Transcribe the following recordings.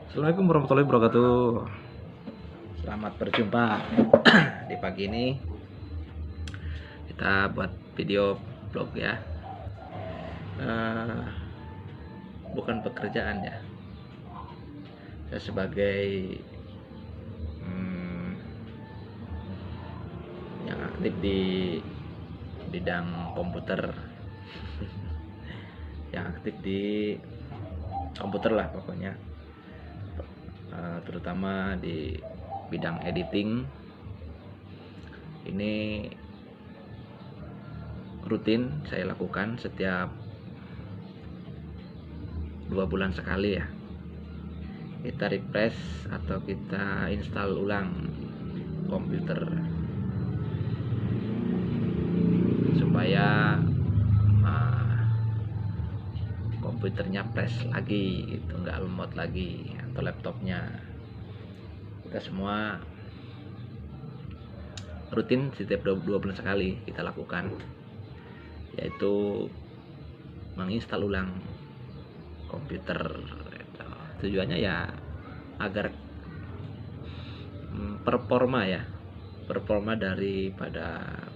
Assalamualaikum warahmatullahi wabarakatuh. Selamat berjumpa di pagi ini. Kita buat video vlog ya. Bukan pekerjaan ya. Saya sebagai yang aktif di bidang komputer, yang aktif di komputer lah pokoknya. Terutama di bidang editing. Ini rutin saya lakukan setiap 2 bulan sekali ya. Kita refresh atau kita install ulang komputer supaya komputernya fresh lagi gitu, nggak lemot lagi, atau laptopnya. Kita semua rutin setiap 2 bulan sekali kita lakukan, yaitu menginstal ulang komputer. Tujuannya ya agar performa daripada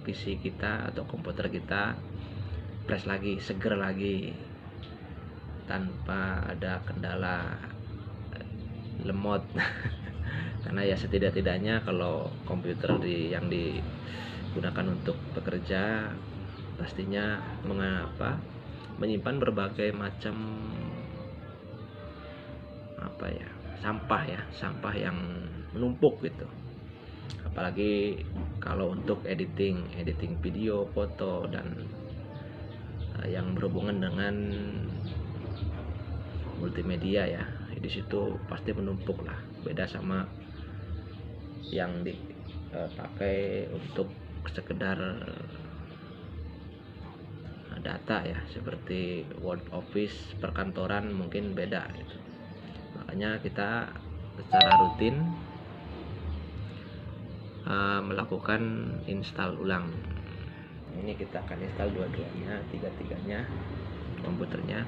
PC kita atau komputer kita fresh lagi, seger lagi, tanpa ada kendala lemot. Karena ya setidak-tidaknya kalau komputer yang digunakan untuk bekerja pastinya menyimpan berbagai macam sampah yang menumpuk gitu. Apalagi kalau untuk editing video, foto, dan yang berhubungan dengan multimedia ya, di situ pasti menumpuk lah. Beda sama yang dipakai untuk sekedar data ya, seperti Word, Office, perkantoran, mungkin beda gitu. Makanya kita secara rutin melakukan install ulang. Ini kita akan install dua-duanya, tiga-tiganya komputernya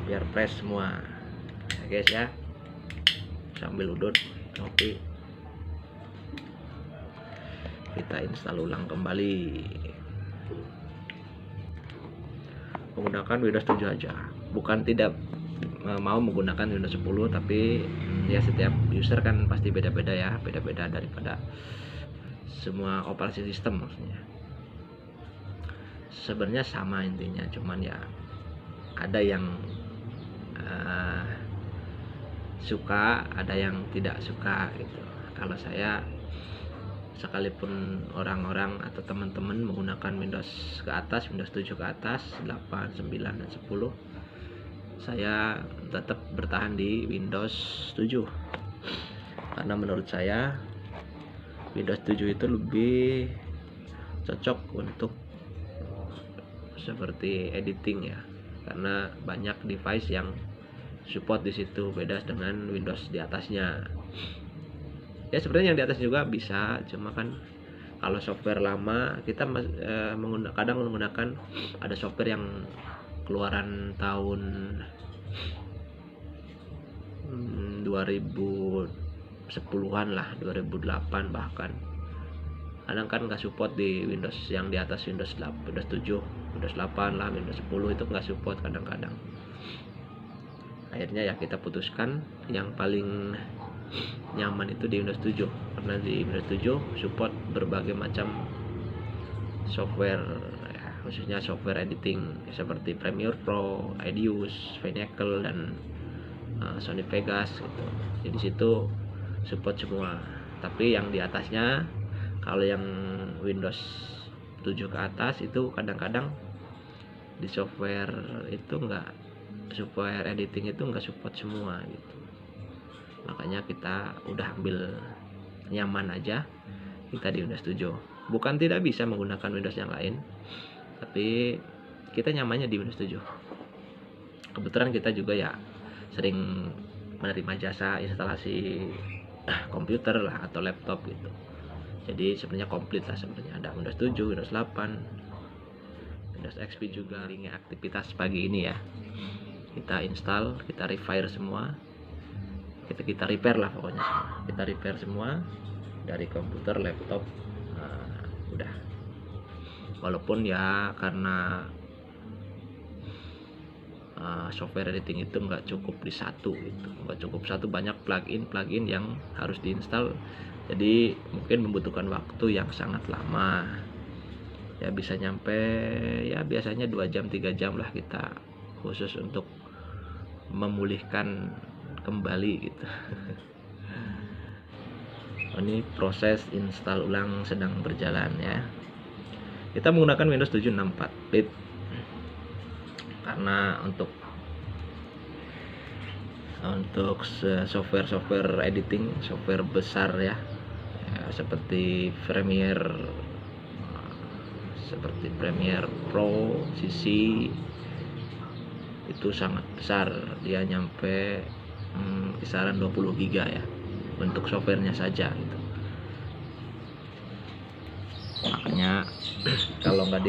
biar fresh semua ya guys ya. Sambil udut kopi, kita install ulang kembali menggunakan Windows 7 aja. Bukan tidak mau menggunakan Windows 10, tapi ya setiap user kan pasti beda-beda ya, beda-beda daripada semua operasi sistem. Maksudnya sebenarnya sama intinya, cuman ya ada yang suka, ada yang tidak suka gitu. Kalau saya, sekalipun orang-orang atau teman-teman menggunakan Windows ke atas, Windows 7 ke atas, 8, 9, dan 10, saya tetap bertahan di Windows 7. Karena menurut saya Windows 7 itu lebih cocok untuk seperti editing ya, karena banyak device yang support di situ, beda dengan Windows di atasnya. Ya sebenarnya yang di atas juga bisa, cuma kan kalau software lama kita kadang menggunakan ada software yang keluaran tahun 2010-an lah, 2008 bahkan. Kadang kan nggak support di Windows yang di atas, Windows 8, Windows 7, Windows 8 lah, Windows 10 itu nggak support kadang-kadang. Akhirnya ya kita putuskan yang paling nyaman itu di Windows 7, karena di Windows 7 support berbagai macam software ya, khususnya software editing seperti Premiere Pro, Edius, Finacle, dan Sony Vegas gitu. Jadi situ support semua. Tapi yang di atasnya, kalau yang Windows 7 ke atas itu kadang-kadang di software itu software editing itu nggak support semua gitu. Makanya kita udah ambil nyaman aja, kita di Windows 7. Bukan tidak bisa menggunakan Windows yang lain, tapi kita nyamannya di Windows 7. Kebetulan kita juga ya sering menerima jasa instalasi komputer lah atau laptop gitu. Jadi sebenarnya komplit lah, sebenarnya ada Windows 7, Windows 8, Windows XP juga. Ini aktivitas pagi ini ya, kita install, kita refire semua, kita repair lah pokoknya semua. Kita repair semua dari komputer, laptop, udah. Walaupun ya karena software editing itu nggak cukup di satu gitu, nggak cukup satu, banyak plugin yang harus diinstal, jadi mungkin membutuhkan waktu yang sangat lama ya, bisa nyampe ya biasanya 2 jam 3 jam lah kita khusus untuk memulihkan kembali gitu. Ini proses install ulang sedang berjalan ya. Kita menggunakan Windows 7 64-bit karena untuk software editing, software besar ya, seperti Premiere Pro, CC itu sangat besar, dia nyampe kisaran 20 giga ya untuk softwarenya saja gitu. Makanya kalau nggak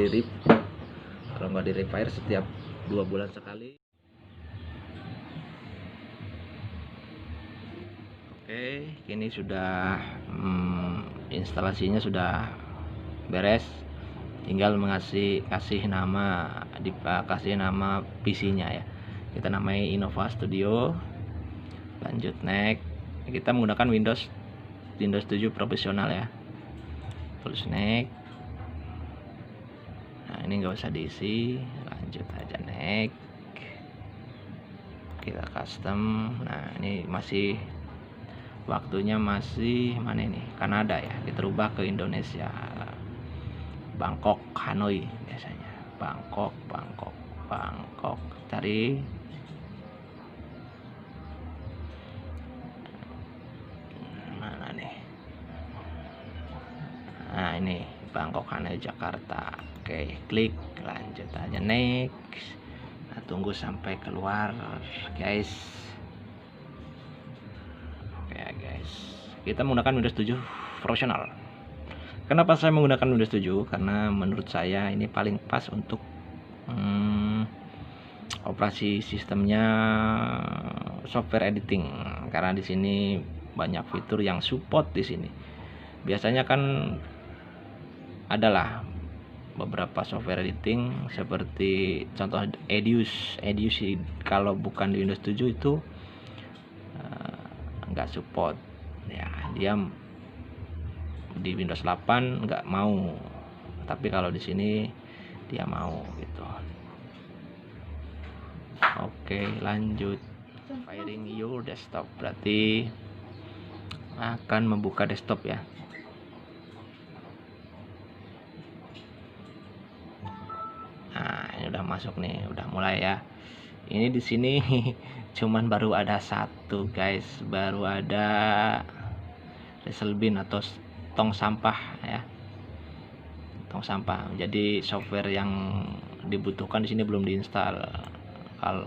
di repair setiap 2 bulan sekali. Oke, ini sudah instalasinya sudah beres, tinggal kasih nama PC-nya ya. Kita namai Innova Studio. Lanjut next. Kita menggunakan Windows 7 profesional ya. Terus next. Nah, ini nggak usah diisi, lanjut aja next. Kita custom. Nah, ini masih waktunya masih mana ini, Kanada ya, kita rubah ke Indonesia, Bangkok, Hanoi biasanya, Bangkok, cari mana nih, nah ini Bangkok, Hanoi, Jakarta. Oke, klik, lanjut aja next. Nah, tunggu sampai keluar guys. Kita menggunakan Windows 7 profesional. Kenapa saya menggunakan Windows 7? Karena menurut saya ini paling pas untuk operasi sistemnya software editing, karena di sini banyak fitur yang support di sini. Biasanya kan adalah beberapa software editing seperti contoh Edius kalau bukan di Windows 7 itu nggak support ya, dia di Windows 8 nggak mau, tapi kalau di sini dia mau gitu. Oke, lanjut. Firing your desktop berarti akan membuka desktop ya. Nah, ini udah masuk nih, udah mulai ya. Ini di sini cuman baru ada satu guys, baru ada recycle bin atau tong sampah ya, tong sampah. Jadi software yang dibutuhkan di sini belum diinstal.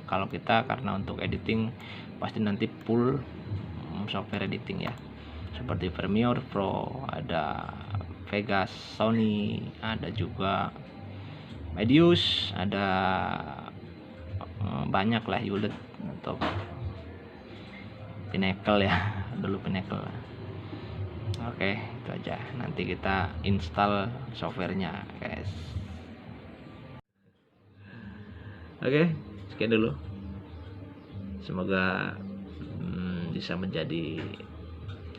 Kalau kita karena untuk editing pasti nanti full software editing ya, seperti Premiere Pro, ada Vegas, Sony, ada juga Medius, ada banyak lah, Hewlett atau Pinnacle ya, dulu Pinnacle. Oke, itu aja. Nanti kita install softwarenya guys. Oke, sekian dulu. Semoga bisa menjadi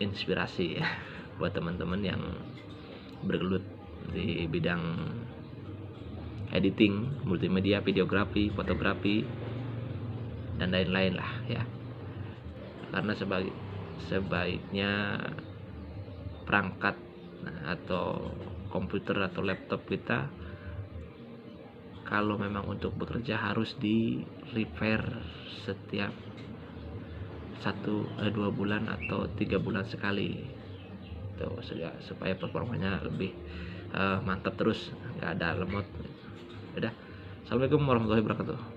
inspirasi ya buat teman-teman yang bergelut di bidang editing, multimedia, videografi, fotografi, dan lain-lain lah ya. Karena sebaiknya perangkat atau komputer atau laptop kita kalau memang untuk bekerja harus di repair setiap 1-2 bulan atau 3 bulan sekali tuh, supaya performanya lebih mantap terus, nggak ada lemot. Udah. Assalamualaikum warahmatullahi wabarakatuh.